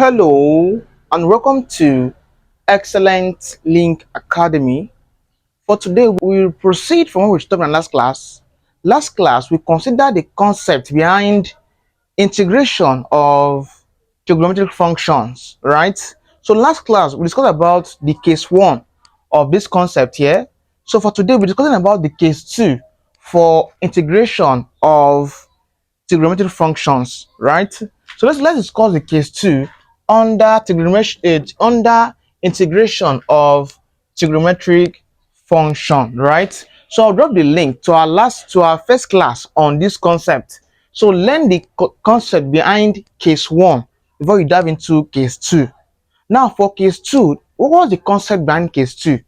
Hello and welcome to Excellent Link Academy. For today, we will proceed from what we started in last class. Last class, we considered the concept behind integration of trigonometric functions, right? So last class, we discussed about the case 1 of this concept here. So for today, we're discussing about the case 2 for integration of trigonometric functions, right? So let's discuss the case 2 under trigonometric under integration of trigonometric function, right? So I'll drop the link to our first class on this concept. So learn the concept behind case 1 before you dive into case 2. Now for case 2, what was the concept behind case 2?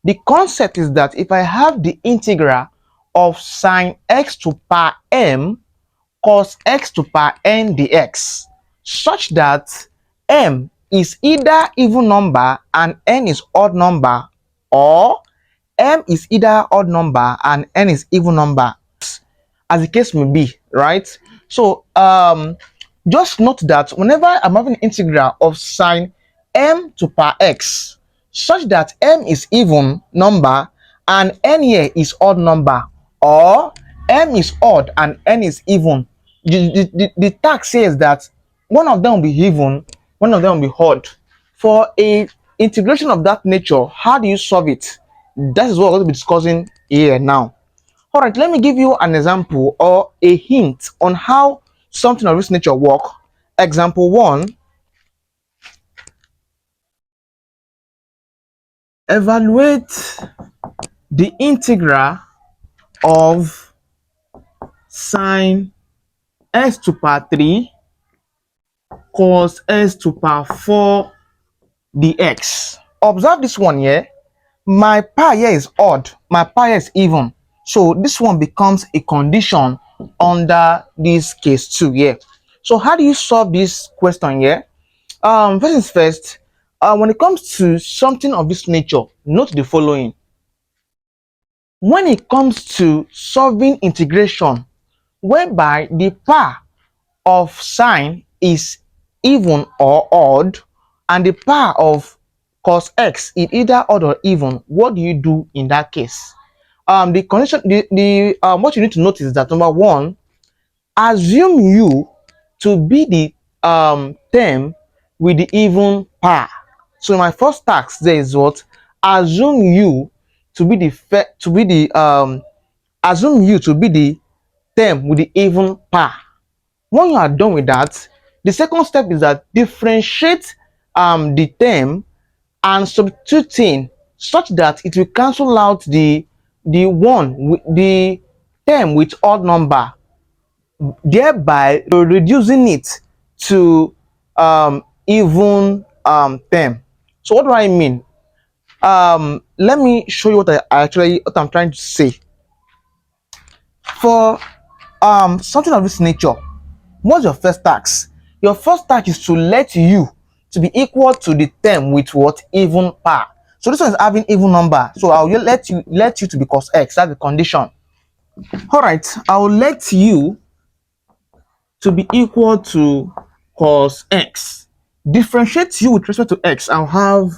The concept is that if I have the integral of sine x to power m cos x to power n dx such that m is either even number and n is odd number, or m is either odd number and n is even number, as the case may be, right? So just note that whenever I'm having an integral of sine m to power x such that m is even number and n here is odd number, or m is odd and n is even, the text says that one of them will be even, one of them will be odd. For a integration of that nature, how do you solve it? That is what we're going to be discussing here now. All right, let me give you an example or a hint on how something of this nature work. Example 1. Evaluate the integral of sine s to power 3 cos s to power 4 dx. Observe this one here. My power here is odd, my power here is even. So this one becomes a condition under this case 2 here. So how do you solve this question here? First things first, when it comes to something of this nature, note the following. When it comes to solving integration whereby the power of sine is even or odd and the power of cos x is either odd or even, what do you do in that case? The condition, what you need to notice is that number 1, assume u to be the term with the even power. So my first task there is what? Assume u to be the assume u to be the term with the even power. When you are done with that, the second step is that differentiate the term and substituting such that it will cancel out the term with odd number, thereby reducing it to even term. So what do I mean? Let me show you what I'm trying to say. For something of this nature, what's your first task? Your first task is to let u to be equal to the term with what? Even power. So this one is having even number, so I'll let u to be cos x. That's the condition. All right, I'll let u to be equal to cos x. Differentiate u with respect to x. I'll have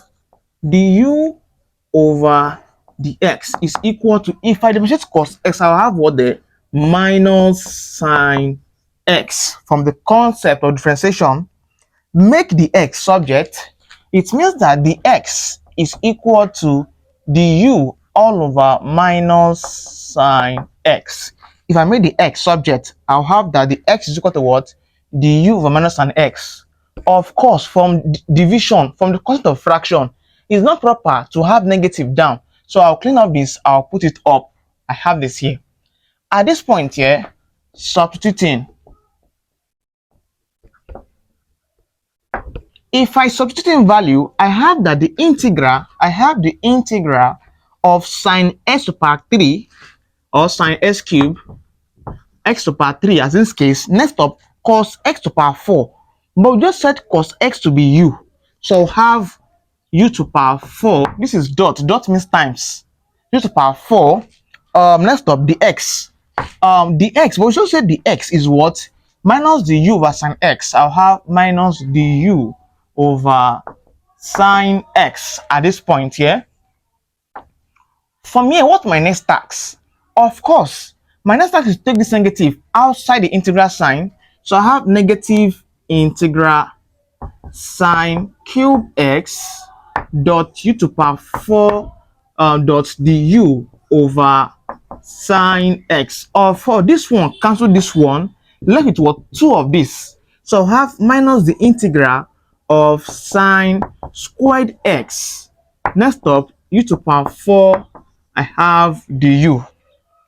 du over dx is equal to, if I differentiate cos x, I'll have what? The minus sine x. From the concept of differentiation, make the x subject. It means that the x is equal to du all over minus sine x. If I make the x subject, I'll have that the x is equal to what? Du over minus sine x. Of course, from division, from the concept of fraction, it's not proper to have negative down. So I'll clean up this, I'll put it up. I have this here. At this point here, substituting. If I substitute in value, I have that the integral of sine s to power 3 or sine s cube x to power 3, as in this case. Next up, cos x to power 4. But we just set cos x to be u. So have u to power 4. This is dot means times. U to power 4. Next up, the x. The x, but we just said the x is what? Minus the u over sine x. I'll have minus the u over sine x at this point here. From here, what my next task? Of course, my next task is to take this negative outside the integral sign. So I have negative integral sine cube x dot u to power 4 dot du over sine x. For this one, cancel this one, left with what? 2 of this. So I have minus the integral of sine squared x. Next up, u to power 4, I have du.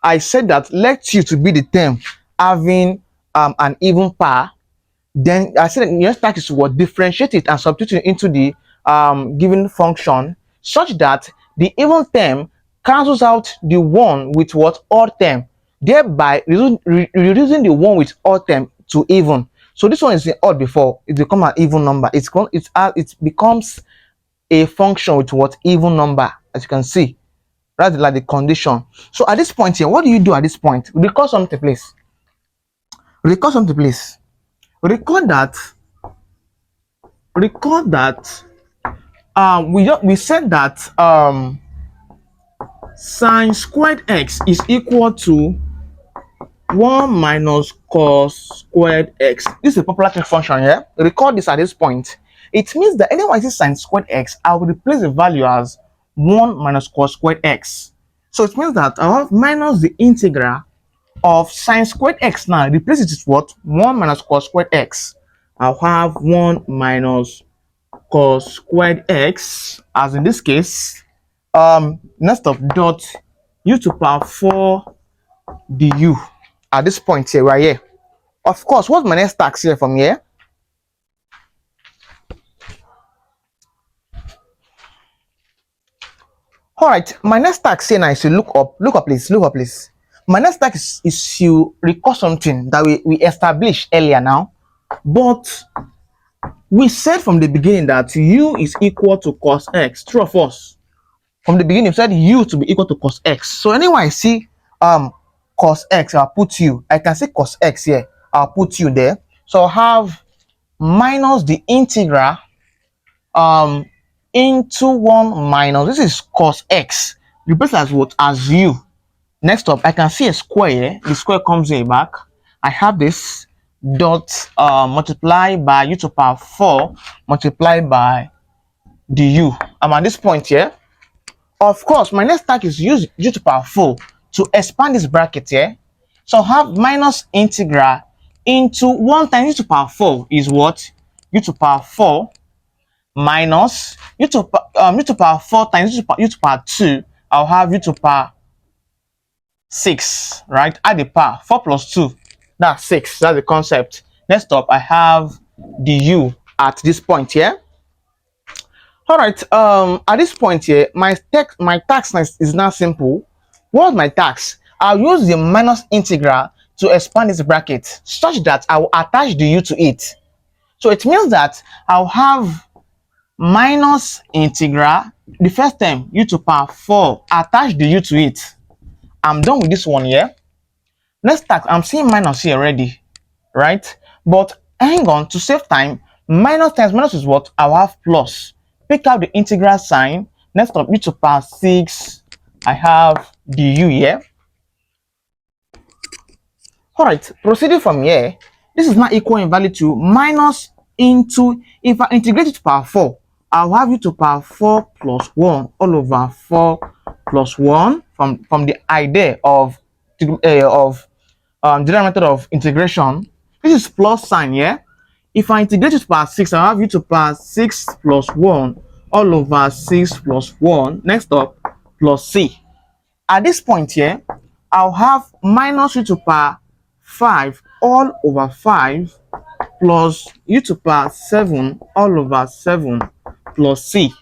I said that let u to be the term having an even power. Then I said the next task is to differentiate it and substitute it into the given function such that the even term cancels out the one with odd term, thereby reducing the one with odd term to even. So this one is the odd before it becomes an even number. It becomes a function with even number, as you can see. That's like the condition. So at this point here, what do you do at this point? Recall something, please. Recall something, please. Recall that we said that sine squared x is equal to 1 minus cos squared x. This is a popular function here. Recall this at this point. It means that anyone I see sine squared x, I will replace the value as 1 minus cos squared x. So it means that I have minus the integral of sine squared x. Now replace it with what? 1 minus cos squared x. I'll have 1 minus cos squared x, as in this case, next up dot u to power 4 du. At this point here, right here. Of course, what's my next task here from here? All right, my next task here now is to look up, please. My next task is to recall something that we established earlier now, but we said from the beginning that u is equal to cos x. True or false? From the beginning, we said u to be equal to cos x. So anywhere I see cos x, I'll put u. I can say cos x here, I'll put u there. So I'll have minus the integral into 1 minus, this is cos x, replace as what? As u. Next up, I can see a square here. The square comes here back. I have this dot multiply by u to power 4 multiplied by du. I'm at this point here. Of course, my next task is use u to power 4 to expand this bracket here. So I have minus integral into 1 times u to power 4 is what? U to power 4 minus u to power 4 times u to power 2. I'll have u to power 6, right? Add the power, 4 plus 2, that's 6. That's the concept. Next up, I have du at this point here. All right, at this point here, my task is now simple. What's my task? I'll use the minus integral to expand this bracket such that I will attach the u to it. So it means that I'll have minus integral, the first term, u to power 4, attach the u to it. I'm done with this one here. Next task, I'm seeing minus here already, right? But hang on, to save time, minus times minus is what? I'll have plus. Pick out the integral sign. Next up, u to power 6, I have du here. All right, proceeding from here, this is now equal in value to minus into, if I integrate it to power 4, I'll have u to power 4 plus 1 all over 4 plus 1 from the idea of general method of integration. This is plus sign here. If I integrate it to power 6, I'll have u to power 6 plus 1 all over 6 plus 1. Next up, plus c. At this point here, I'll have minus u to power 5 all over 5 plus u to power 7 all over 7 plus c.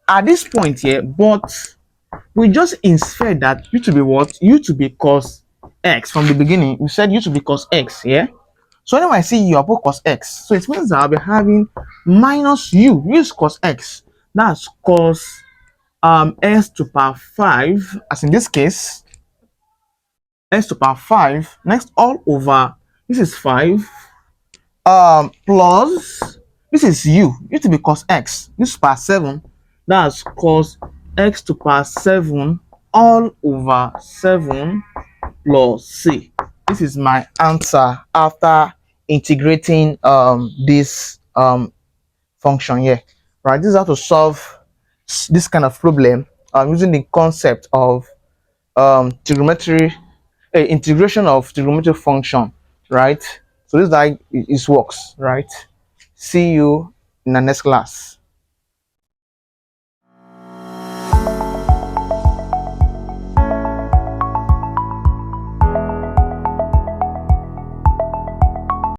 At this point here, but we just infer that u to be what? U to be cos x. From the beginning, we said u to be cos x here. So whenever I see u, I'll put cos x. So it means that I'll be having minus u. U is cos x. That's cos s to power 5, as in this case, s to power 5. Next, all over, this is 5 plus This is u. Used to be cos x. This is power 7. That's cos x to power 7 all over 7 plus c. This is my answer after integrating this function here. Right, this is how to solve this kind of problem using the concept of trigonometry, integration of trigonometric function, right? So this is how it works, right? See you in the next class.